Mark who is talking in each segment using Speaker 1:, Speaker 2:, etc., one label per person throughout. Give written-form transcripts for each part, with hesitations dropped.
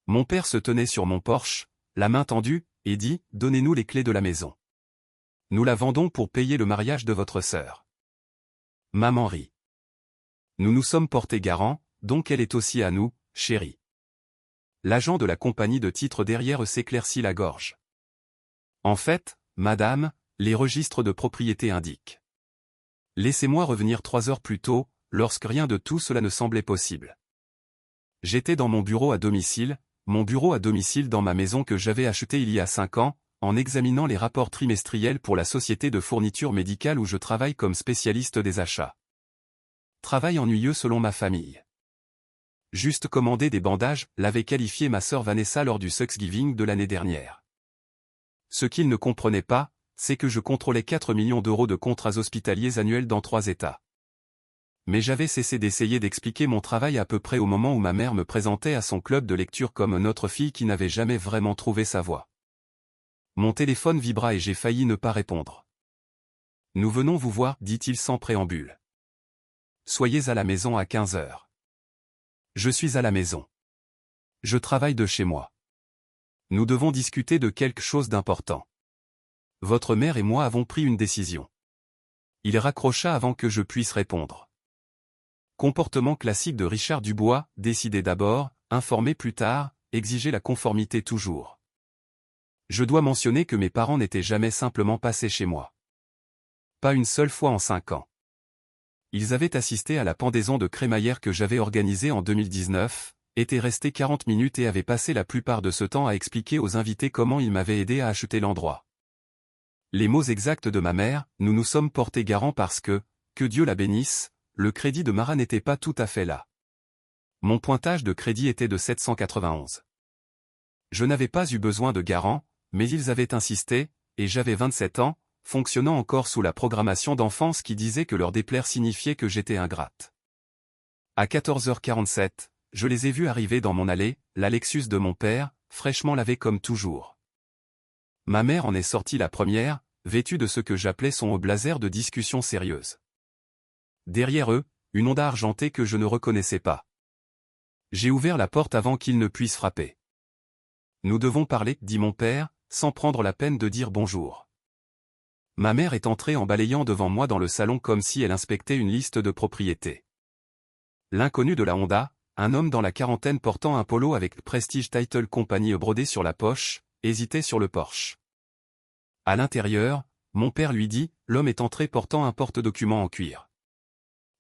Speaker 1: Mon père se tenait sur mon porche, la main tendue, et dit « Donnez-nous les clés de la maison. Nous la vendons pour payer le mariage de votre sœur. » Maman rit. Nous nous sommes portés garant, donc elle est aussi à nous, chérie. L'agent de la compagnie de titres derrière s'éclaircit la gorge. En fait, madame, les registres de propriété indiquent. Laissez-moi revenir 3 heures plus tôt, lorsque rien de tout cela ne semblait possible. J'étais dans mon bureau à domicile dans ma maison que j'avais achetée il y a 5 ans, en examinant les rapports trimestriels pour la société de fourniture médicale où je travaille comme spécialiste des achats. Travail ennuyeux selon ma famille. Juste commander des bandages, l'avait qualifié ma sœur Vanessa lors du Thanksgiving de l'année dernière. Ce qu'il ne comprenait pas, c'est que je contrôlais 4 millions d'euros de contrats hospitaliers annuels dans 3 États. Mais j'avais cessé d'essayer d'expliquer mon travail à peu près au moment où ma mère me présentait à son club de lecture comme une autre fille qui n'avait jamais vraiment trouvé sa voie. Mon téléphone vibra et j'ai failli ne pas répondre. « Nous venons vous voir, dit-il sans préambule. Soyez à la maison à 15 heures. Je suis à la maison. Je travaille de chez moi. Nous devons discuter de quelque chose d'important. Votre mère et moi avons pris une décision. » Il raccrocha avant que je puisse répondre. Comportement classique de Richard Dubois, décider d'abord, informer plus tard, exiger la conformité toujours. Je dois mentionner que mes parents n'étaient jamais simplement passés chez moi. Pas une seule fois en 5 ans. Ils avaient assisté à la pendaison de crémaillère que j'avais organisée en 2019, étaient restés 40 minutes et avaient passé la plupart de ce temps à expliquer aux invités comment ils m'avaient aidé à acheter l'endroit. Les mots exacts de ma mère, nous nous sommes portés garant parce que Dieu la bénisse, le crédit de Mara n'était pas tout à fait là. Mon pointage de crédit était de 791. Je n'avais pas eu besoin de garant, mais ils avaient insisté, et j'avais 27 ans, fonctionnant encore sous la programmation d'enfance qui disait que leur déplaire signifiait que j'étais ingrate. À 14h47, je les ai vus arriver dans mon allée, la Lexus de mon père, fraîchement lavée comme toujours. Ma mère en est sortie la première, vêtue de ce que j'appelais son haut blazer de discussion sérieuse. Derrière eux, une Honda argentée que je ne reconnaissais pas. J'ai ouvert la porte avant qu'ils ne puissent frapper. Nous devons parler, dit mon père, sans prendre la peine de dire bonjour. Ma mère est entrée en balayant devant moi dans le salon comme si elle inspectait une liste de propriétés. L'inconnu de la Honda, un homme dans la quarantaine portant un polo avec Prestige Title Company brodé sur la poche, hésitait sur le porche. À l'intérieur, mon père lui dit, l'homme est entré portant un porte-document en cuir.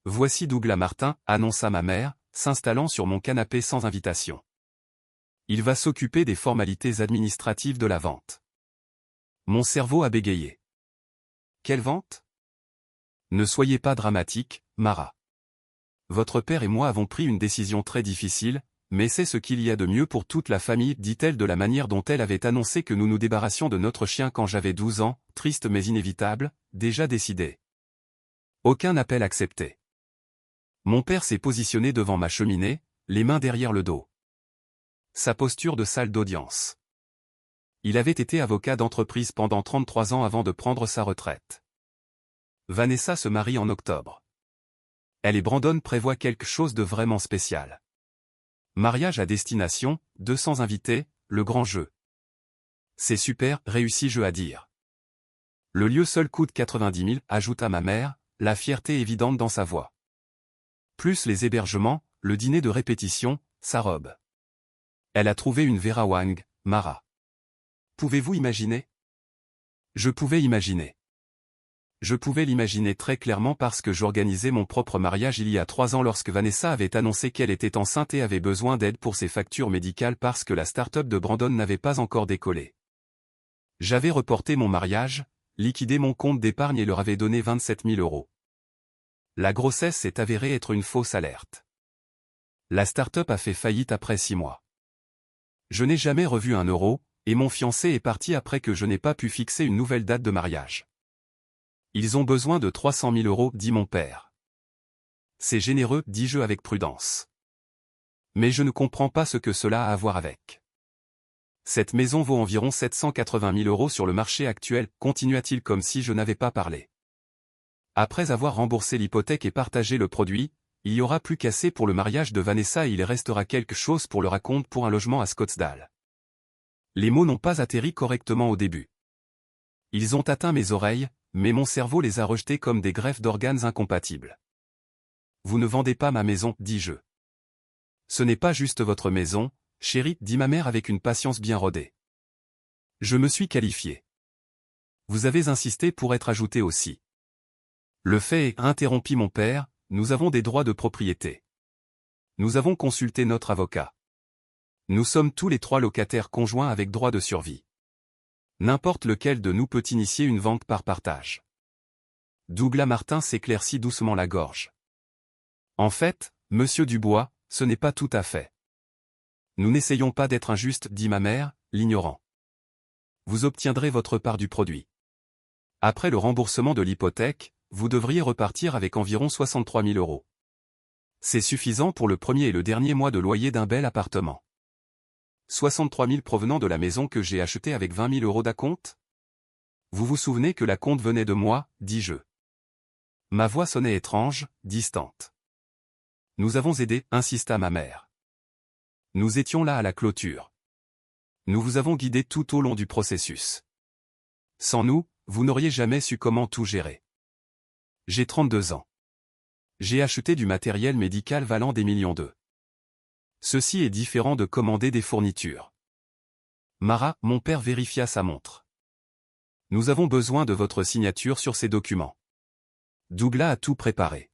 Speaker 1: Voici Douglas Martin, annonça ma mère, s'installant sur mon canapé sans invitation. Il va s'occuper des formalités administratives de la vente. Mon cerveau a bégayé. Quelle vente? Ne soyez pas dramatique, Mara. Votre père et moi avons pris une décision très difficile, mais c'est ce qu'il y a de mieux pour toute la famille, dit-elle de la manière dont elle avait annoncé que nous nous débarrassions de notre chien quand j'avais 12 ans, triste mais inévitable, déjà décidé. Aucun appel accepté. Mon père s'est positionné devant ma cheminée, les mains derrière le dos. Sa posture de salle d'audience. Il avait été avocat d'entreprise pendant 33 ans avant de prendre sa retraite. Vanessa se marie en octobre. Elle et Brandon prévoient quelque chose de vraiment spécial. Mariage à destination, 200 invités, le grand jeu. C'est super, réussi jeu à dire. Le lieu seul coûte 90 000, ajouta ma mère, la fierté évidente dans sa voix. Plus les hébergements, le dîner de répétition, sa robe. Elle a trouvé une Vera Wang, Mara. Pouvez-vous imaginer? Je pouvais imaginer. Je pouvais l'imaginer très clairement parce que j'organisais mon propre mariage il y a 3 ans lorsque Vanessa avait annoncé qu'elle était enceinte et avait besoin d'aide pour ses factures médicales parce que la start-up de Brandon n'avait pas encore décollé. J'avais reporté mon mariage, liquidé mon compte d'épargne et leur avais donné 27 000 euros. La grossesse s'est avérée être une fausse alerte. La start-up a fait faillite après 6 mois. Je n'ai jamais revu un euro, et mon fiancé est parti après que je n'ai pas pu fixer une nouvelle date de mariage. Ils ont besoin de 300 000 euros, dit mon père. C'est généreux, dis-je avec prudence. Mais je ne comprends pas ce que cela a à voir avec. Cette maison vaut environ 780 000 euros sur le marché actuel, continua-t-il comme si je n'avais pas parlé. Après avoir remboursé l'hypothèque et partagé le produit, il y aura plus qu'assez pour le mariage de Vanessa et il restera quelque chose pour le raconte pour un logement à Scottsdale. Les mots n'ont pas atterri correctement au début. Ils ont atteint mes oreilles, mais mon cerveau les a rejetés comme des greffes d'organes incompatibles. Vous ne vendez pas ma maison, dis-je. Ce n'est pas juste votre maison, chérie, dit ma mère avec une patience bien rodée. Je me suis qualifié. Vous avez insisté pour être ajouté aussi. Le fait est, interrompit mon père, nous avons des droits de propriété. Nous avons consulté notre avocat. Nous sommes tous les trois locataires conjoints avec droit de survie. N'importe lequel de nous peut initier une vente par partage. Douglas Martin s'éclaircit doucement la gorge. En fait, monsieur Dubois, ce n'est pas tout à fait. Nous n'essayons pas d'être injustes, dit ma mère, l'ignorant. Vous obtiendrez votre part du produit. Après le remboursement de l'hypothèque, vous devriez repartir avec environ 63 000 €. C'est suffisant pour le premier et le dernier mois de loyer d'un bel appartement. 63 000 provenant de la maison que j'ai achetée avec 20 000 € d'acompte? Vous vous souvenez que l'acompte venait de moi, dis-je. Ma voix sonnait étrange, distante. Nous avons aidé, insista ma mère. Nous étions là à la clôture. Nous vous avons guidé tout au long du processus. Sans nous, vous n'auriez jamais su comment tout gérer. J'ai 32 ans. J'ai acheté du matériel médical valant des millions d'euros. Ceci est différent de commander des fournitures. Mara, mon père vérifia sa montre. Nous avons besoin de votre signature sur ces documents. Douglas a tout préparé.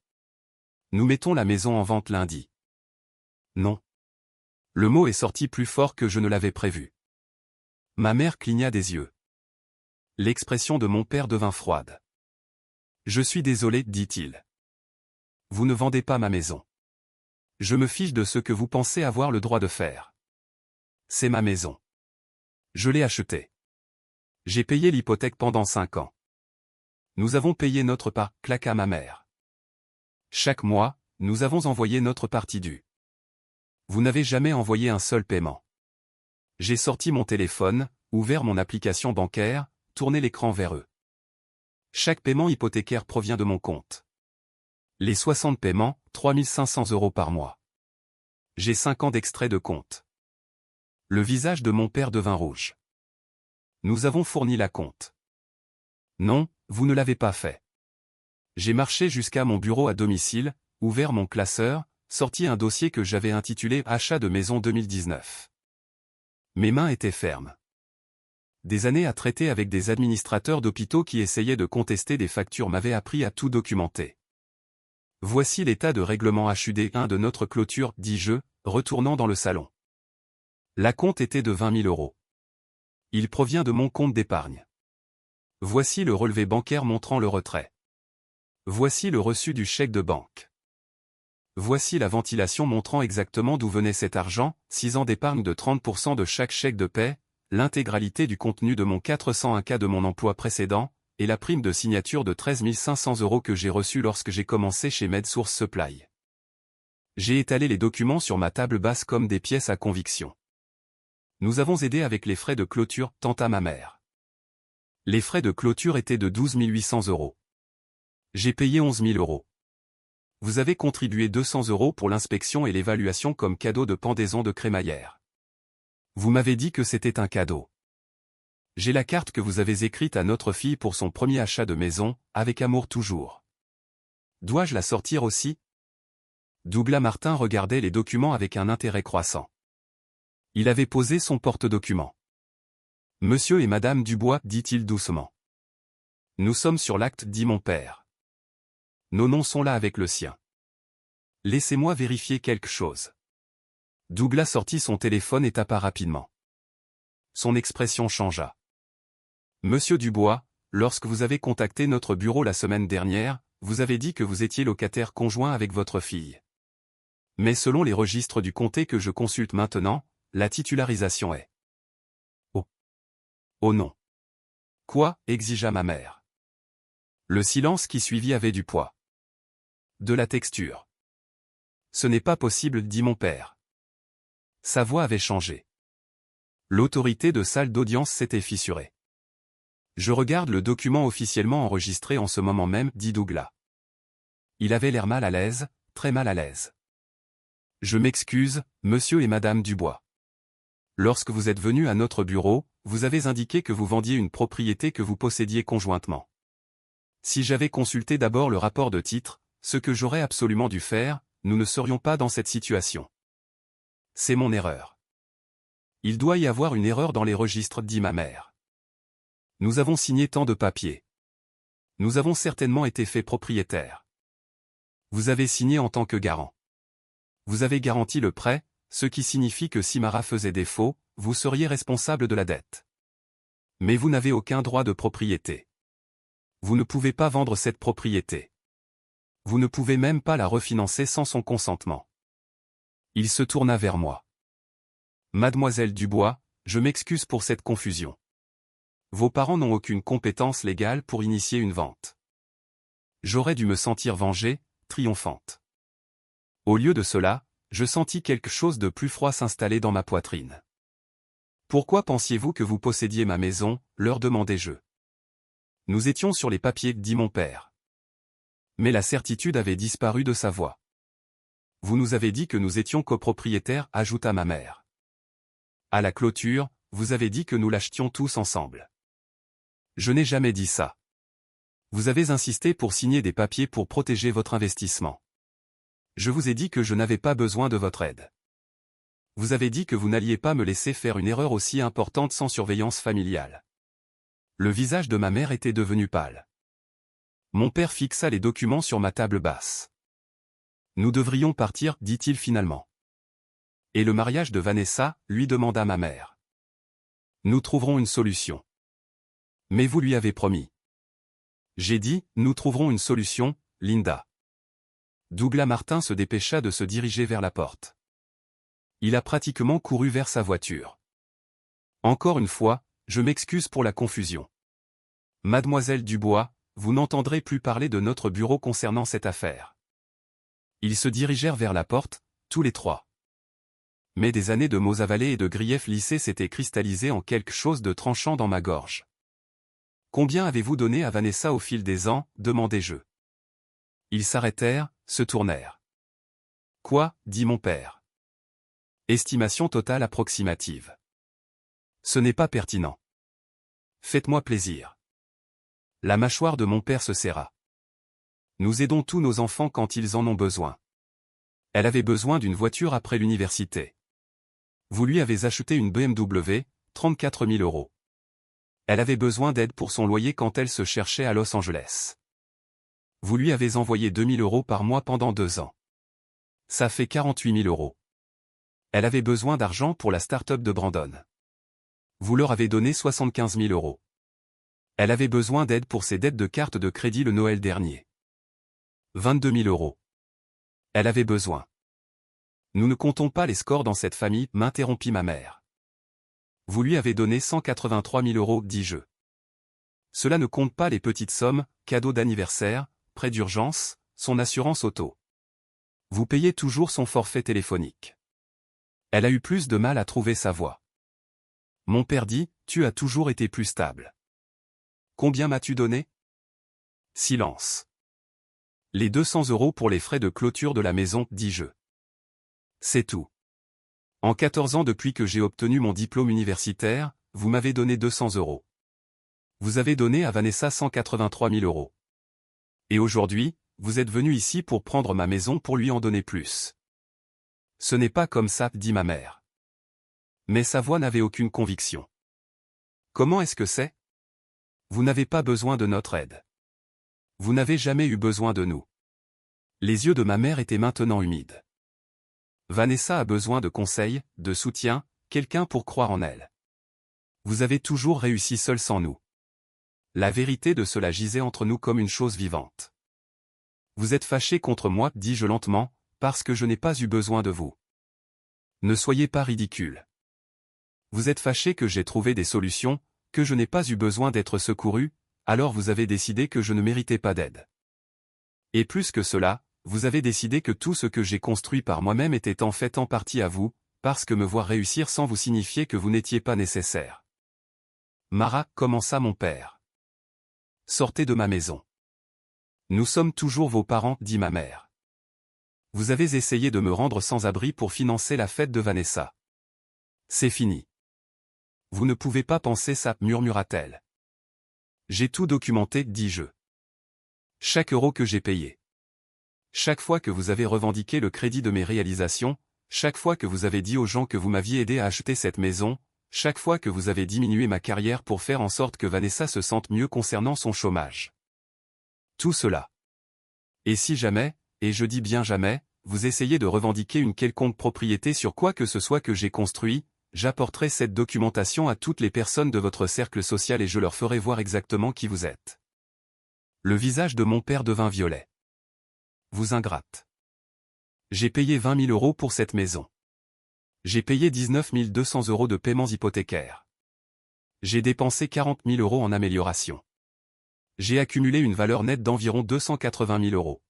Speaker 1: Nous mettons la maison en vente lundi. Non. Le mot est sorti plus fort que je ne l'avais prévu. Ma mère cligna des yeux. L'expression de mon père devint froide. Je suis désolé, dit-il. Vous ne vendez pas ma maison. Je me fiche de ce que vous pensez avoir le droit de faire. C'est ma maison. Je l'ai achetée. J'ai payé l'hypothèque pendant 5 ans. Nous avons payé notre part, claqua ma mère. Chaque mois, nous avons envoyé notre partie due. Vous n'avez jamais envoyé un seul paiement. J'ai sorti mon téléphone, ouvert mon application bancaire, tourné l'écran vers eux. Chaque paiement hypothécaire provient de mon compte. Les 60 paiements, 3 500 € par mois. J'ai 5 ans d'extrait de compte. Le visage de mon père devint rouge. Nous avons fourni l'acompte. Non, vous ne l'avez pas fait. J'ai marché jusqu'à mon bureau à domicile, ouvert mon classeur, sorti un dossier que j'avais intitulé « Achat de maison 2019 ». Mes mains étaient fermes. Des années à traiter avec des administrateurs d'hôpitaux qui essayaient de contester des factures m'avaient appris à tout documenter. Voici l'état de règlement HUD1 de notre clôture, dis-je, retournant dans le salon. L'acompte était de 20 000 €. Il provient de mon compte d'épargne. Voici le relevé bancaire montrant le retrait. Voici le reçu du chèque de banque. Voici la ventilation montrant exactement d'où venait cet argent, 6 ans d'épargne de 30% de chaque chèque de paie, l'intégralité du contenu de mon 401K de mon emploi précédent, et la prime de signature de 13 500 € que j'ai reçue lorsque j'ai commencé chez MedSource Supply. J'ai étalé les documents sur ma table basse comme des pièces à conviction. Nous avons aidé avec les frais de clôture, tenta ma mère. Les frais de clôture étaient de 12 800 €. J'ai payé 11 000 €. Vous avez contribué 200 € pour l'inspection et l'évaluation comme cadeau de pendaison de crémaillère. Vous m'avez dit que c'était un cadeau. J'ai la carte que vous avez écrite à notre fille pour son premier achat de maison, avec amour toujours. Dois-je la sortir aussi? Douglas Martin regardait les documents avec un intérêt croissant. Il avait posé son porte-document. Monsieur et Madame Dubois, dit-il doucement. Nous sommes sur l'acte, dit mon père. Nos noms sont là avec le sien. Laissez-moi vérifier quelque chose. Douglas sortit son téléphone et tapa rapidement. Son expression changea. Monsieur Dubois, lorsque vous avez contacté notre bureau la semaine dernière, vous avez dit que vous étiez locataire conjoint avec votre fille. Mais selon les registres du comté que je consulte maintenant, la titularisation est... Oh. Oh non. Quoi, exigea ma mère. Le silence qui suivit avait du poids. De la texture. Ce n'est pas possible, dit mon père. Sa voix avait changé. L'autorité de salle d'audience s'était fissurée. Je regarde le document officiellement enregistré en ce moment même, dit Douglas. Il avait l'air mal à l'aise, très mal à l'aise. Je m'excuse, monsieur et madame Dubois. Lorsque vous êtes venu à notre bureau, vous avez indiqué que vous vendiez une propriété que vous possédiez conjointement. Si j'avais consulté d'abord le rapport de titre, ce que j'aurais absolument dû faire, nous ne serions pas dans cette situation. C'est mon erreur. Il doit y avoir une erreur dans les registres, dit ma mère. Nous avons signé tant de papiers. Nous avons certainement été faits propriétaires. Vous avez signé en tant que garant. Vous avez garanti le prêt, ce qui signifie que si Mara faisait défaut, vous seriez responsable de la dette. Mais vous n'avez aucun droit de propriété. Vous ne pouvez pas vendre cette propriété. Vous ne pouvez même pas la refinancer sans son consentement. Il se tourna vers moi. Mademoiselle Dubois, je m'excuse pour cette confusion. Vos parents n'ont aucune compétence légale pour initier une vente. J'aurais dû me sentir vengée, triomphante. Au lieu de cela, je sentis quelque chose de plus froid s'installer dans ma poitrine. Pourquoi pensiez-vous que vous possédiez ma maison, leur demandai-je. Nous étions sur les papiers, dit mon père. Mais la certitude avait disparu de sa voix. Vous nous avez dit que nous étions copropriétaires, ajouta ma mère. À la clôture, vous avez dit que nous l'achetions tous ensemble. Je n'ai jamais dit ça. Vous avez insisté pour signer des papiers pour protéger votre investissement. Je vous ai dit que je n'avais pas besoin de votre aide. Vous avez dit que vous n'alliez pas me laisser faire une erreur aussi importante sans surveillance familiale. Le visage de ma mère était devenu pâle. Mon père fixa les documents sur ma table basse. Nous devrions partir, dit-il finalement. Et le mariage de Vanessa, lui demanda ma mère. Nous trouverons une solution. Mais vous lui avez promis. J'ai dit, nous trouverons une solution, Linda. Douglas Martin se dépêcha de se diriger vers la porte. Il a pratiquement couru vers sa voiture. Encore une fois, je m'excuse pour la confusion. Mademoiselle Dubois, vous n'entendrez plus parler de notre bureau concernant cette affaire. Ils se dirigèrent vers la porte, tous les trois. Mais des années de mots avalés et de griefs lissés s'étaient cristallisés en quelque chose de tranchant dans ma gorge. Combien avez-vous donné à Vanessa au fil des ans, demandai-je. Ils s'arrêtèrent, se tournèrent. Quoi, dit mon père. Estimation totale approximative. Ce n'est pas pertinent. Faites-moi plaisir. La mâchoire de mon père se serra. Nous aidons tous nos enfants quand ils en ont besoin. Elle avait besoin d'une voiture après l'université. Vous lui avez acheté une BMW, 34 000 €. Elle avait besoin d'aide pour son loyer quand elle se cherchait à Los Angeles. Vous lui avez envoyé 2 000 € par mois pendant 2 ans. Ça fait 48 000 €. Elle avait besoin d'argent pour la start-up de Brandon. Vous leur avez donné 75 000 €. Elle avait besoin d'aide pour ses dettes de carte de crédit le Noël dernier. 22 000 €. Elle avait besoin. Nous ne comptons pas les scores dans cette famille, m'interrompit ma mère. Vous lui avez donné 183 000 €, dis-je. Cela ne compte pas les petites sommes, cadeaux d'anniversaire, prêts d'urgence, son assurance auto. Vous payez toujours son forfait téléphonique. Elle a eu plus de mal à trouver sa voie. Mon père dit, tu as toujours été plus stable. Combien m'as-tu donné? Silence. Les 200 € pour les frais de clôture de la maison, dis-je. C'est tout. En 14 ans depuis que j'ai obtenu mon diplôme universitaire, vous m'avez donné 200 €. Vous avez donné à Vanessa 183 000 €. Et aujourd'hui, vous êtes venu ici pour prendre ma maison pour lui en donner plus. Ce n'est pas comme ça, dit ma mère. Mais sa voix n'avait aucune conviction. Comment est-ce que c'est? Vous n'avez pas besoin de notre aide. Vous n'avez jamais eu besoin de nous. Les yeux de ma mère étaient maintenant humides. Vanessa a besoin de conseils, de soutien, quelqu'un pour croire en elle. Vous avez toujours réussi seul sans nous. La vérité de cela gisait entre nous comme une chose vivante. Vous êtes fâché contre moi, dis-je lentement, parce que je n'ai pas eu besoin de vous. Ne soyez pas ridicule. Vous êtes fâché que j'ai trouvé des solutions, que je n'ai pas eu besoin d'être secouru, alors vous avez décidé que je ne méritais pas d'aide. Et plus que cela, vous avez décidé que tout ce que j'ai construit par moi-même était en fait en partie à vous, parce que me voir réussir sans vous signifiait que vous n'étiez pas nécessaire. Mara, commença mon père. Sortez de ma maison. Nous sommes toujours vos parents, dit ma mère. Vous avez essayé de me rendre sans abri pour financer la fête de Vanessa. C'est fini. Vous ne pouvez pas penser ça, murmura-t-elle. J'ai tout documenté, dis-je. Chaque euro que j'ai payé. Chaque fois que vous avez revendiqué le crédit de mes réalisations, chaque fois que vous avez dit aux gens que vous m'aviez aidé à acheter cette maison, chaque fois que vous avez diminué ma carrière pour faire en sorte que Vanessa se sente mieux concernant son chômage. Tout cela. Et si jamais, et je dis bien jamais, vous essayez de revendiquer une quelconque propriété sur quoi que ce soit que j'ai construit, j'apporterai cette documentation à toutes les personnes de votre cercle social et je leur ferai voir exactement qui vous êtes. Le visage de mon père devint violet. Vous ingrate. J'ai payé 20 000 euros pour cette maison. J'ai payé 19 200 euros de paiements hypothécaires. J'ai dépensé 40 000 euros en amélioration. J'ai accumulé une valeur nette d'environ 280 000 euros.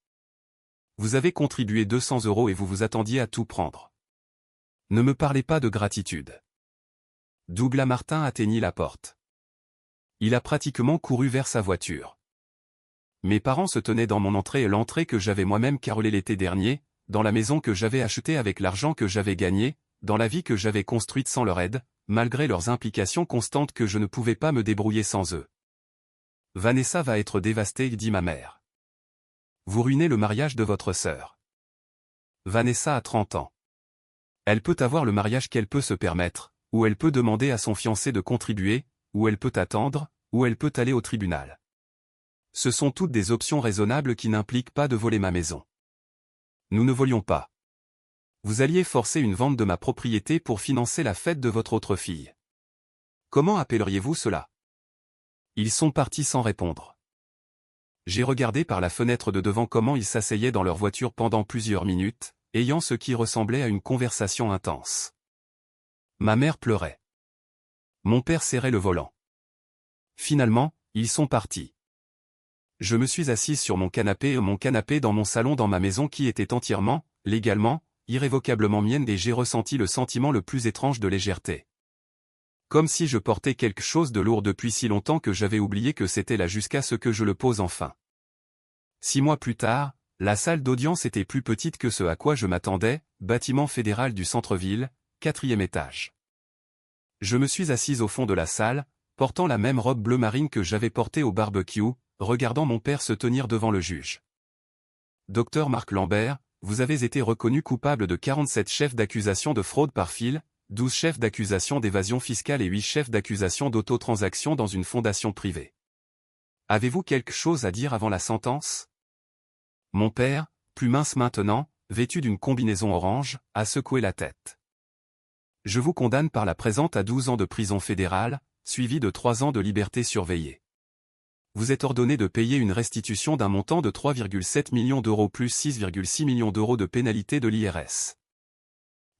Speaker 1: Vous avez contribué 200 euros et vous vous attendiez à tout prendre. Ne me parlez pas de gratitude. Douglas Martin atteignit la porte. Il a pratiquement couru vers sa voiture. Mes parents se tenaient dans mon entrée et l'entrée que j'avais moi-même carrelée l'été dernier, dans la maison que j'avais achetée avec l'argent que j'avais gagné, dans la vie que j'avais construite sans leur aide, malgré leurs implications constantes que je ne pouvais pas me débrouiller sans eux. Vanessa va être dévastée, dit ma mère. Vous ruinez le mariage de votre sœur. Vanessa a 30 ans. Elle peut avoir le mariage qu'elle peut se permettre, ou elle peut demander à son fiancé de contribuer, ou elle peut attendre, ou elle peut aller au tribunal. Ce sont toutes des options raisonnables qui n'impliquent pas de voler ma maison. Nous ne volions pas. Vous alliez forcer une vente de ma propriété pour financer la fête de votre autre fille. Comment appelleriez-vous cela? Ils sont partis sans répondre. J'ai regardé par la fenêtre de devant comment ils s'asseyaient dans leur voiture pendant plusieurs minutes, ayant ce qui ressemblait à une conversation intense. Ma mère pleurait. Mon père serrait le volant. Finalement, ils sont partis. Je me suis assise sur mon canapé dans mon salon dans ma maison qui était entièrement, légalement, irrévocablement mienne et j'ai ressenti le sentiment le plus étrange de légèreté. Comme si je portais quelque chose de lourd depuis si longtemps que j'avais oublié que c'était là jusqu'à ce que je le pose enfin. 6 mois plus tard, la salle d'audience était plus petite que ce à quoi je m'attendais, bâtiment fédéral du centre-ville, 4e étage. Je me suis assise au fond de la salle, portant la même robe bleu marine que j'avais portée au barbecue, regardant mon père se tenir devant le juge. Docteur Marc Lambert, vous avez été reconnu coupable de 47 chefs d'accusation de fraude par fil, 12 chefs d'accusation d'évasion fiscale et 8 chefs d'accusation d'autotransaction dans une fondation privée. Avez-vous quelque chose à dire avant la sentence? Mon père, plus mince maintenant, vêtu d'une combinaison orange, a secoué la tête. Je vous condamne par la présente à 12 ans de prison fédérale, suivi de 3 ans de liberté surveillée. Vous êtes ordonné de payer une restitution d'un montant de 3,7 millions d'euros plus 6,6 millions d'euros de pénalité de l'IRS.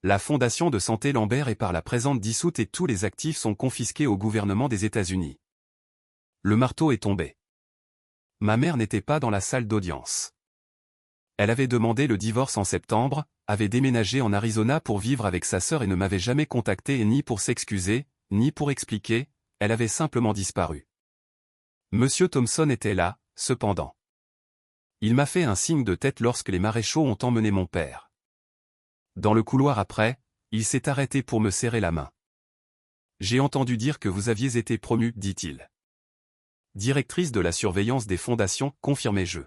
Speaker 1: La Fondation de santé Lambert est par la présente dissoute et tous les actifs sont confisqués au gouvernement des États-Unis. Le marteau est tombé. Ma mère n'était pas dans la salle d'audience. Elle avait demandé le divorce en septembre, avait déménagé en Arizona pour vivre avec sa sœur et ne m'avait jamais contacté ni pour s'excuser, ni pour expliquer, elle avait simplement disparu. Monsieur Thompson était là, cependant. Il m'a fait un signe de tête lorsque les maréchaux ont emmené mon père. Dans le couloir après, il s'est arrêté pour me serrer la main. J'ai entendu dire que vous aviez été promue, dit-il. Directrice de la surveillance des fondations, confirmai-je.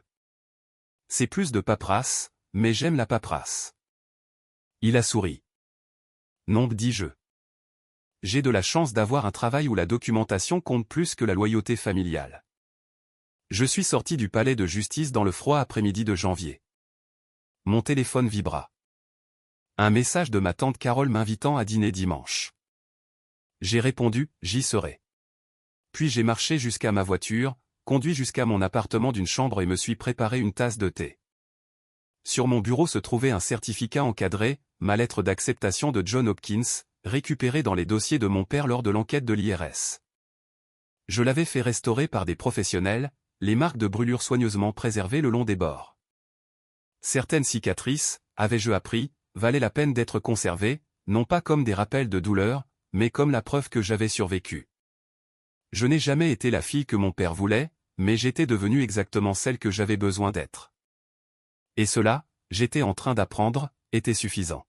Speaker 1: C'est plus de paperasse, mais j'aime la paperasse. Il a souri. Non, dis-je. J'ai de la chance d'avoir un travail où la documentation compte plus que la loyauté familiale. Je suis sorti du palais de justice dans le froid après-midi de janvier. Mon téléphone vibra. Un message de ma tante Carole m'invitant à dîner dimanche. J'ai répondu, j'y serai. Puis j'ai marché jusqu'à ma voiture, conduit jusqu'à mon appartement d'une chambre et me suis préparé une tasse de thé. Sur mon bureau se trouvait un certificat encadré, ma lettre d'acceptation de John Hopkins, récupérée dans les dossiers de mon père lors de l'enquête de l'IRS. Je l'avais fait restaurer par des professionnels, les marques de brûlure soigneusement préservées le long des bords. Certaines cicatrices, avais-je appris, valaient la peine d'être conservées, non pas comme des rappels de douleur, mais comme la preuve que j'avais survécu. Je n'ai jamais été la fille que mon père voulait, mais j'étais devenue exactement celle que j'avais besoin d'être. Et cela, j'étais en train d'apprendre, était suffisant.